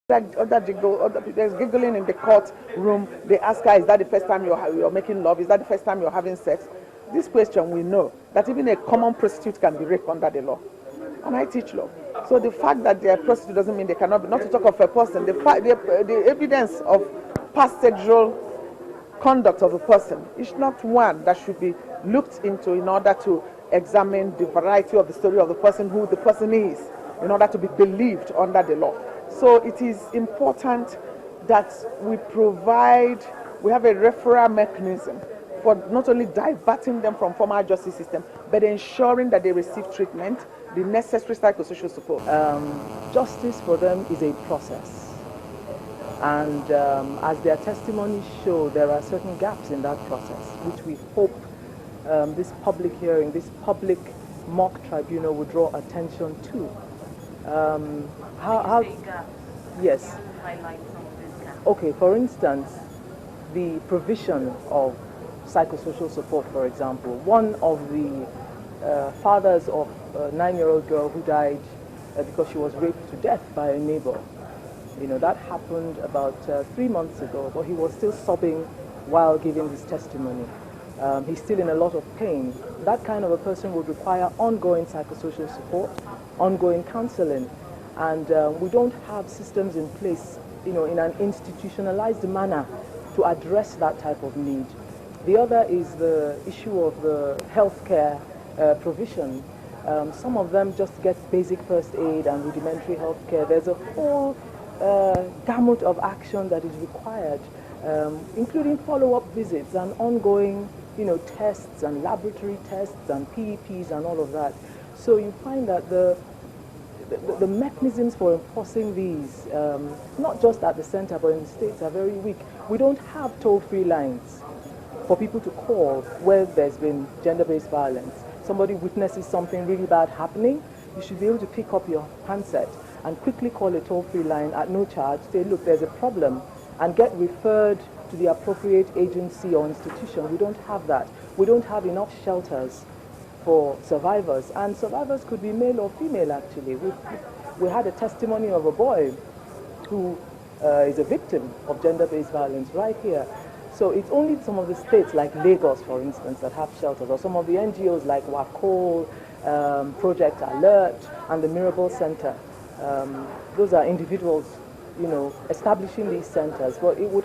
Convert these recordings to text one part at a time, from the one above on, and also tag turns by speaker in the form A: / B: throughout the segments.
A: There's giggling in the courtroom. They ask her, is that the first time you're making love? Is that the first time you're having sex? This question, we know that even a common prostitute can be raped under the law. And I teach law. So the fact that they are prostitute doesn't mean they cannot be, not to talk of a person, the evidence of past sexual conduct of a person is not one that should be looked into in order to examine the variety of the story of the person, who the person is, in order to be believed under the law. So it is important that we have a referral mechanism for not only diverting them from formal justice system, but ensuring that they receive treatment, the necessary psychosocial support.
B: Justice for them is a process. And as their testimonies show, there are certain gaps in that process, which we hope this public hearing, this public mock tribunal will draw attention to. Yes.
C: Highlight some of these gaps.
B: Okay, for instance, the provision of psychosocial support, for example. One of the fathers of a 9-year-old girl who died because she was raped to death by a neighbor. You know, that happened about 3 months ago, but he was still sobbing while giving his testimony. He's still in a lot of pain. That kind of a person would require ongoing psychosocial support, ongoing counseling. And we don't have systems in place, you know, in an institutionalized manner to address that type of need. The other is the issue of the healthcare provision. Some of them just get basic first aid and rudimentary healthcare. There's a whole gamut of action that is required, including follow-up visits and ongoing, you know, tests and laboratory tests and PEPs and all of that. So you find that the mechanisms for enforcing these, not just at the center but in the states, are very weak. We don't have toll-free lines for people to call where there's been gender-based violence. Somebody witnesses something really bad happening, you should be able to pick up your handset and quickly call a toll-free line at no charge, say, look, there's a problem, and get referred to the appropriate agency or institution. We don't have that. We don't have enough shelters for survivors, and survivors could be male or female, actually. We had a testimony of a boy who is a victim of gender-based violence right here. So it's only some of the states like Lagos, for instance, that have shelters, or some of the NGOs like WACOL, Project Alert, and the Mirable Center. Those are individuals, you know, establishing these centers, but it would,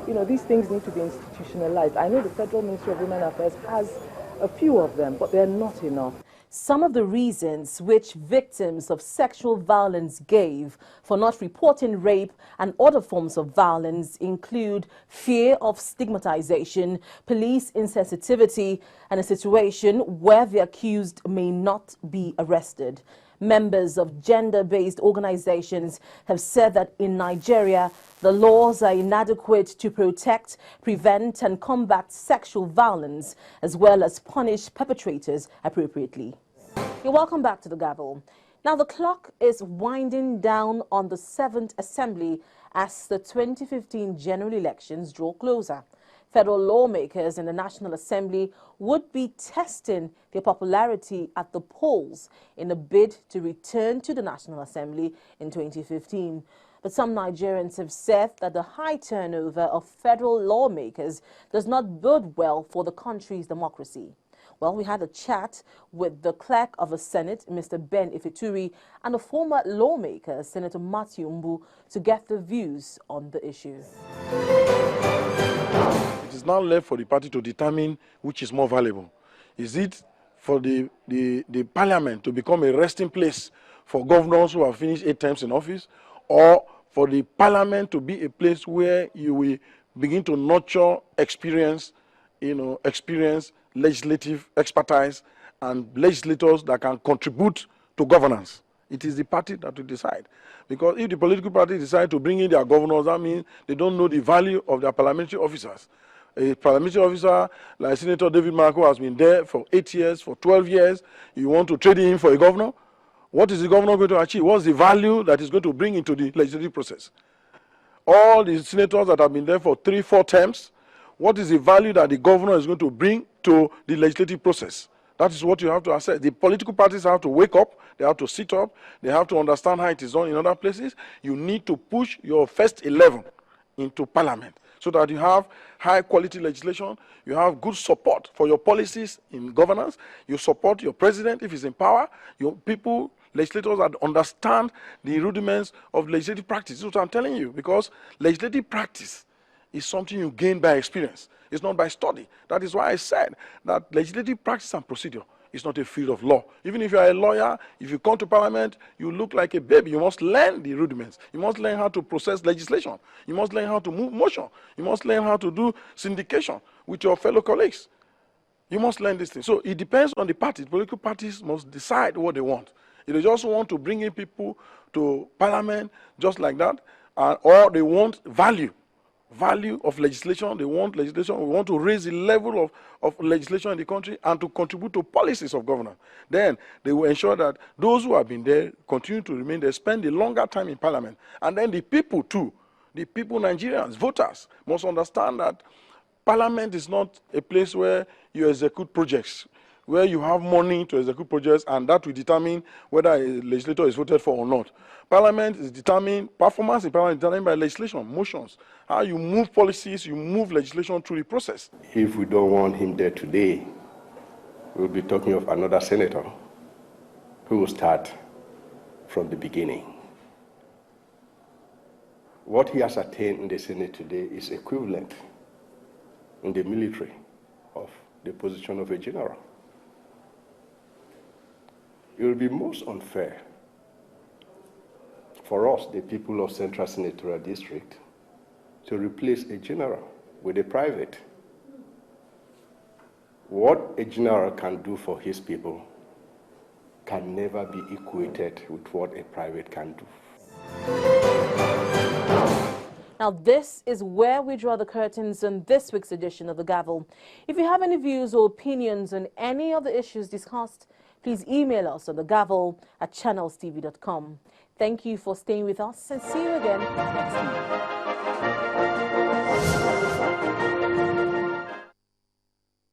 B: you know, these things need to be institutionalized. I know the Federal Ministry of Women Affairs has a few of them, but they're not enough.
C: Some of the reasons which victims of sexual violence gave for not reporting rape and other forms of violence include fear of stigmatization, police insensitivity, and a situation where the accused may not be arrested. Members of gender-based organizations have said that in Nigeria, the laws are inadequate to protect, prevent, and combat sexual violence, as well as punish perpetrators appropriately. You're welcome back to the Gavel. Now, the clock is winding down on the 7th Assembly as the 2015 general elections draw closer. Federal lawmakers in the National Assembly would be testing their popularity at the polls in a bid to return to the National Assembly in 2015. But some Nigerians have said that the high turnover of federal lawmakers does not bode well for the country's democracy. Well, we had a chat with the clerk of the Senate, Mr. Ben Ifituri, and a former lawmaker, Senator Matthew Mbu, to get the views on the issue.
D: It is now left for the party to determine which is more valuable. Is it for the parliament to become a resting place for governors who have finished 8 terms in office, or for the parliament to be a place where you will begin to nurture experience, legislative expertise and legislators that can contribute to governance? It is the party that will decide. Because if the political party decide to bring in their governors, that means they don't know the value of their parliamentary officers. A parliamentary officer like Senator David Marco has been there for 8 years, for 12 years. You want to trade him for a governor? What is the governor going to achieve? What's the value that he's going to bring into the legislative process? All the senators that have been there for 3-4 terms, what is the value that the governor is going to bring to the legislative process? That is what you have to assess. The political parties have to wake up, they have to sit up, they have to understand how it is done in other places. You need to push your first 11 into parliament so that you have high quality legislation, you have good support for your policies in governance, you support your president if he's in power, your people, legislators that understand the rudiments of legislative practice. This is what I'm telling you, because legislative practice is something you gain by experience. It's not by study. That is why I said that legislative practice and procedure is not a field of law. Even if you are a lawyer, if you come to parliament, you look like a baby. You must learn the rudiments. You must learn how to process legislation. You must learn how to move motion. You must learn how to do syndication with your fellow colleagues. You must learn this thing. So it depends on the party. Political parties must decide what they want. If they just want to bring in people to parliament just like that, or they want value of legislation, they want legislation, we want to raise the level of legislation in the country and to contribute to policies of governance. Then they will ensure that those who have been there continue to remain there, spend a longer time in parliament. And then the people too, the people, Nigerians, voters, must understand that parliament is not a place where you execute projects, where you have money to execute projects, and that will determine whether a legislator is voted for or not. Parliament is determined, performance in parliament is determined by legislation, motions, how you move policies, you move legislation through the process.
E: If we don't want him there today, we'll be talking of another senator who will start from the beginning. What he has attained in the Senate today is equivalent in the military of the position of a general. It will be most unfair for us, the people of Central Senatorial District, to replace a general with a private. What a general can do for his people can never be equated with what a private can do.
C: Now, this is where we draw the curtains on this week's edition of The Gavel. If you have any views or opinions on any of the issues discussed, please email us on thegavel@channelstv.com. Thank you for staying with us, and see you again next week.